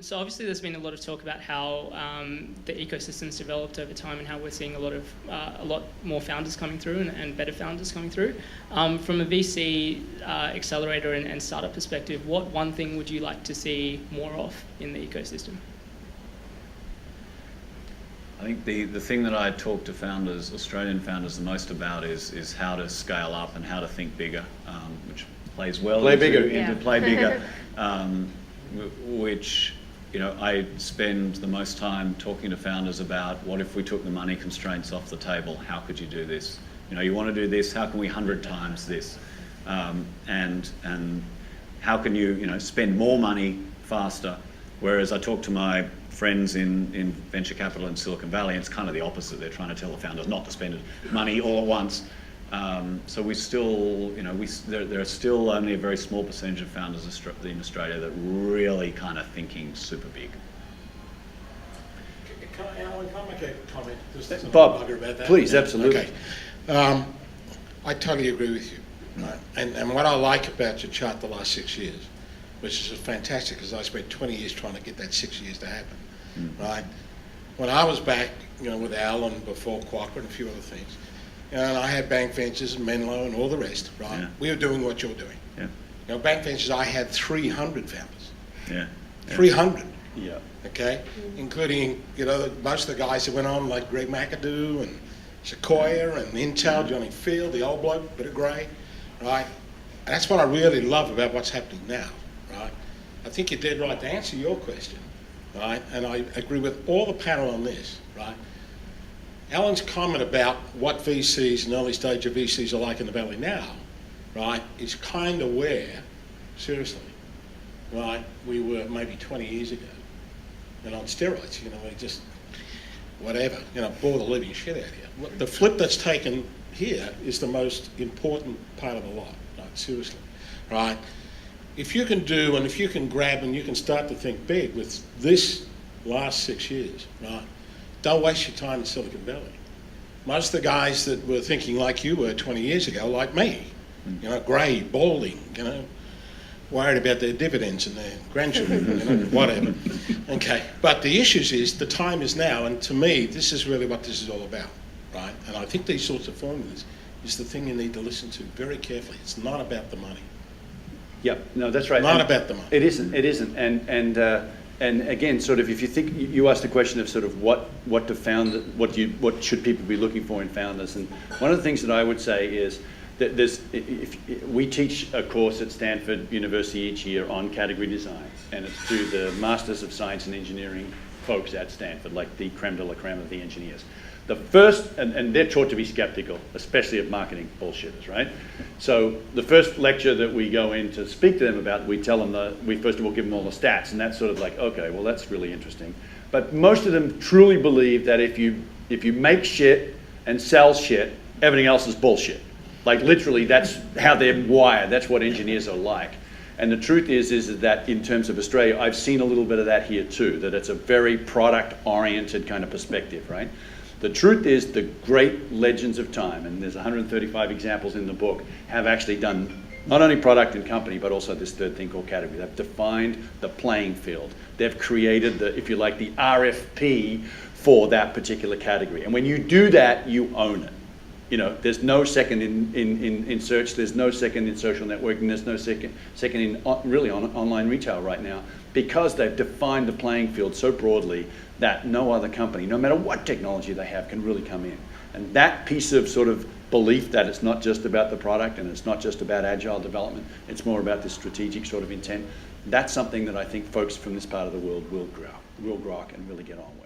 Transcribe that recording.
So obviously there's been a lot of talk about how the ecosystem's developed over time and how we're seeing a lot more founders coming through and better founders coming through. From a VC accelerator and startup perspective, what one thing would you like to see more of in the ecosystem? I think the thing that I talk to founders, Australian founders, the most about is how to scale up and how to think bigger, which plays well Play bigger. into play bigger, which, you know, I spend the most time talking to founders about what if we took the money constraints off the table, how could you do this? You know, you want to do this, how can we 100 times this? And how can you spend more money faster? Whereas I talk to my friends in venture capital in Silicon Valley, and it's kind of the opposite. They're trying to tell the founders not to spend money all at once. So we still, there are still only a very small percentage of founders in Australia that really kind of thinking super big. Alan, can I make a comment? Just Bob, about that? please, absolutely. Okay. I totally agree with you. Right? And what I like about your chart the last 6 years, which is fantastic, because I spent 20 years trying to get that 6 years to happen. Right? When I was back, with Al and before Quokka and a few other things, and I had Bank Ventures and Menlo and all the rest, right? Yeah. We were doing what you're doing. Yeah. Bank Ventures, I had 300 founders. Yeah. 300. Yeah. Okay? Including, most of the guys that went on, like Greg McAdoo and Sequoia and Intel, Johnny Field, the old bloke, bit of grey, right? And that's what I really love about what's happening now, right? I think you're dead right to answer your question, right? And I agree with all the panel on this, right? Alan's comment about what VCs and early stage of VCs are like in the Valley now, right, is kind of where, seriously, right, we were maybe 20 years ago. And on steroids, we just, whatever, bore the living shit out of you. The flip that's taken here is the most important part of the lot, right, seriously, right? If you can do, and if you can grab and you can start to think big with this last 6 years, right, don't waste your time in Silicon Valley. Most of the guys that were thinking like you were 20 years ago, like me, grey, balding, worried about their dividends and their grandchildren, whatever. Okay, but the issues is the time is now, and to me, this is really what this is all about, right? And I think these sorts of formulas is the thing you need to listen to very carefully. It's not about the money. Yep, no, that's right. Not about the money. It isn't. And again, sort of, if you think, you asked the question of sort of what should people be looking for in founders, and one of the things that I would say is that we teach a course at Stanford University each year on category design, and it's to the Masters of Science and Engineering folks at Stanford, like the creme de la creme of the engineers. The first, and they're taught to be skeptical, especially of marketing bullshitters, right? So the first lecture that we go in to speak to them about, we tell them we first of all give them all the stats, and that's sort of like, okay, well that's really interesting. But most of them truly believe that if you make shit and sell shit, everything else is bullshit. Like literally, that's how they're wired. That's what engineers are like. And the truth is that in terms of Australia, I've seen a little bit of that here too, that it's a very product-oriented kind of perspective, right? The truth is the great legends of time, and there's 135 examples in the book, have actually done not only product and company, but also this third thing called category. They've defined the playing field. They've created the, if you like, the RFP for that particular category. And when you do that, you own it. There's no second in search, there's no second in social networking, there's no second in really on online retail right now, because they've defined the playing field so broadly that no other company, no matter what technology they have, can really come in. And that piece of sort of belief that it's not just about the product and it's not just about agile development, it's more about this strategic sort of intent, that's something that I think folks from this part of the world will grok and really get on with.